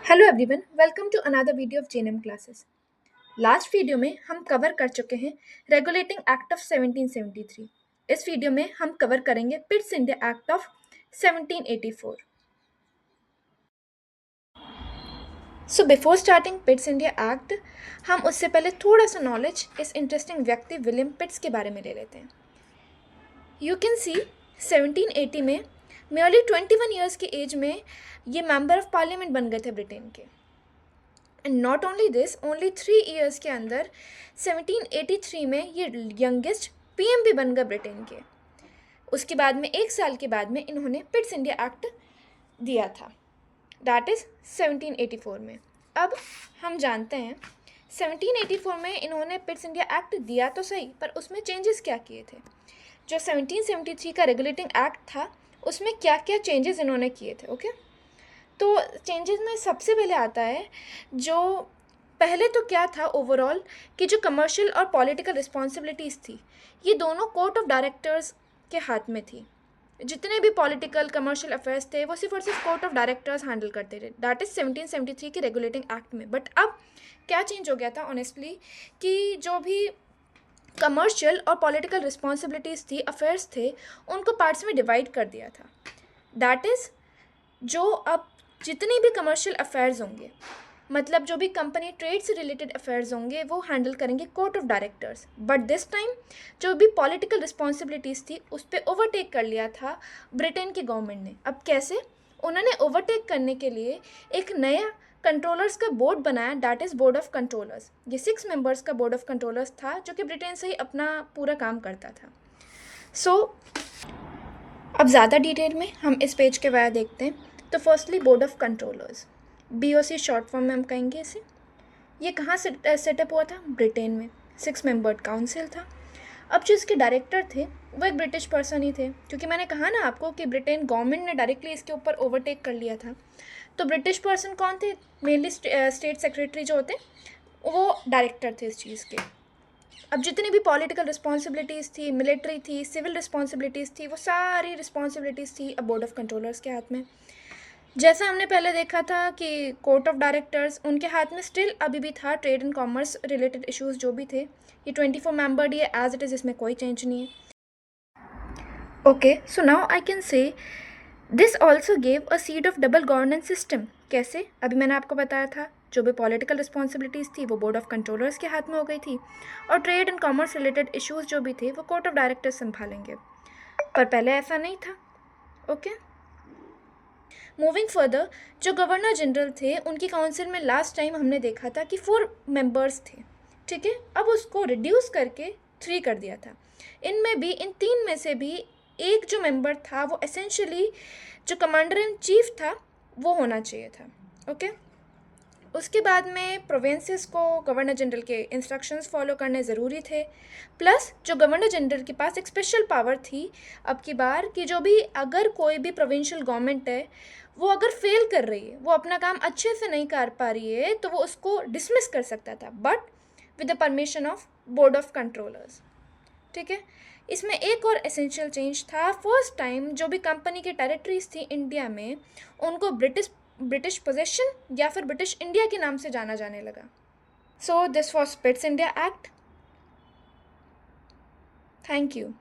Hello everyone, welcome to another video of JNM classes. Last video में हम cover कर चुके हैं रेगुलेटिंग एक्ट ऑफ 1773। इस वीडियो में हम कवर करेंगे Pitt's India act of 1784। So before starting Pitt's India act, हम उससे पहले थोड़ा सा नॉलेज इस इंटरेस्टिंग व्यक्ति विलियम पिट्स के बारे में ले लेते हैं। यू कैन सी 1780 में मेयरली 21 ईयर्स की एज में ये मेंबर ऑफ पार्लियामेंट बन गए थे ब्रिटेन के। And not only this, only 3 years के अंदर 1783 में ये यंगेस्ट पीएम भी बन गए ब्रिटेन के। उसके बाद में 1 साल के बाद में इन्होंने पिट्स इंडिया एक्ट दिया था, दैट इज़ 1784 में। अब हम जानते हैं 1784 में इन्होंने पिट्स इंडिया एक्ट दिया तो सही, पर उसमें चेंजेस क्या किए थे। जो 1773 का रेगुलेटिंग एक्ट था उसमें क्या क्या चेंजेस इन्होंने किए थे। ओके, तो चेंजेस में सबसे पहले आता है, जो पहले तो क्या था ओवरऑल कि जो कमर्शियल और पॉलिटिकल रिस्पॉन्सिबिलिटीज़ थी ये दोनों कोर्ट ऑफ डायरेक्टर्स के हाथ में थी। जितने भी पॉलिटिकल कमर्शियल अफेयर्स थे वो सिर्फ और सिर्फ कोर्ट ऑफ डायरेक्टर्स हैंडल करते थे, दैट इज़ 1773 के रेगुलेटिंग एक्ट में। बट अब क्या चेंज हो गया था ऑनेस्टली, कि जो भी कमर्शियल और पॉलिटिकल रिस्पॉन्सिबिलिटीज़ थी, अफेयर्स थे, उनको पार्ट्स में डिवाइड कर दिया था। दैट इज़ जो अब जितने भी कमर्शियल अफेयर्स होंगे, मतलब जो भी कंपनी ट्रेड से रिलेटेड अफेयर्स होंगे, वो हैंडल करेंगे court of directors. But this time जो भी पॉलिटिकल रिस्पॉन्सिबिलिटीज़ थी उस पर ओवरटेक कर लिया था ब्रिटेन की गवर्नमेंट ने। अब कैसे? उन्होंने ओवरटेक करने के लिए एक नया कंट्रोलर्स का बोर्ड बनाया, that is board of controllers. ये 6 मेंबर्स का बोर्ड ऑफ कंट्रोलर्स था जो कि ब्रिटेन से ही अपना पूरा काम करता था। सो अब ज़्यादा डिटेल में हम इस पेज के वाया देखते हैं। तो firstly board of controllers, BOC short form में हम कहेंगे इसे। ये कहाँ से सेटअप हुआ था? ब्रिटेन में। 6 मेंबर्ड काउंसिल था। अब जो इसके डायरेक्टर थे वो एक ब्रिटिश पर्सन ही थे, क्योंकि मैंने कहा ना आपको कि ब्रिटेन गवर्नमेंट ने डायरेक्टली इसके ऊपर ओवरटेक कर लिया था। तो ब्रिटिश पर्सन कौन थे? मेनली स्टेट सेक्रेटरी जो होते वो डायरेक्टर थे इस चीज़ के। अब जितनी भी पॉलिटिकल रिस्पॉन्सिबिलिटीज़ थी, मिलिट्री थी, सिविल रिस्पॉन्सिबिलिटीज़ थी, वो सारी रिस्पॉन्सिबिलिटीज़ थी अब बोर्ड ऑफ कंट्रोलर्स के हाथ में। जैसा हमने पहले देखा था कि कोर्ट ऑफ डायरेक्टर्स उनके हाथ में स्टिल अभी भी था, trade and commerce related issues जो भी थे। ये 24 मेंबर्ड ही है एज इट इज़, इसमें कोई चेंज नहीं है। Okay, so now I can say this also gave a seed of double governance system. कैसे? अभी मैंने आपको बताया था जो भी पॉलिटिकल रिस्पॉन्सिबिलिटीज़ थी वो बोर्ड ऑफ कंट्रोलर्स के हाथ में हो गई थी, और trade and commerce related issues जो भी थे वो कोर्ट ऑफ डायरेक्टर्स संभालेंगे। पर पहले ऐसा नहीं था। ओके, मूविंग फर्दर, जो गवर्नर जनरल थे उनकी काउंसिल में लास्ट टाइम हमने देखा था कि 4 मेंबर्स थे। ठीक है, अब उसको रिड्यूस करके 3 कर दिया था। इनमें भी, इन 3 में से भी एक जो मेंबर था वो एसेंशियली जो कमांडर इन चीफ था वो होना चाहिए था। ओके, उसके बाद में प्रोविंसेस को गवर्नर जनरल के इंस्ट्रक्शंस फॉलो करने ज़रूरी थे। प्लस जो गवर्नर जनरल के पास एक स्पेशल पावर थी अब की बार, कि जो भी अगर कोई भी प्रोविंशियल गवर्नमेंट है वो अगर फेल कर रही है, वो अपना काम अच्छे से नहीं कर पा रही है, तो वो उसको डिसमिस कर सकता था, but with the permission of board of controllers. ठीक है, इसमें एक और एसेंशियल चेंज था। फर्स्ट टाइम जो भी कंपनी की टेरिटरीज थी इंडिया में उनको ब्रिटिश पोजेशन या फिर ब्रिटिश इंडिया के नाम से जाना जाने लगा। So this was Pitt's India act. Thank you.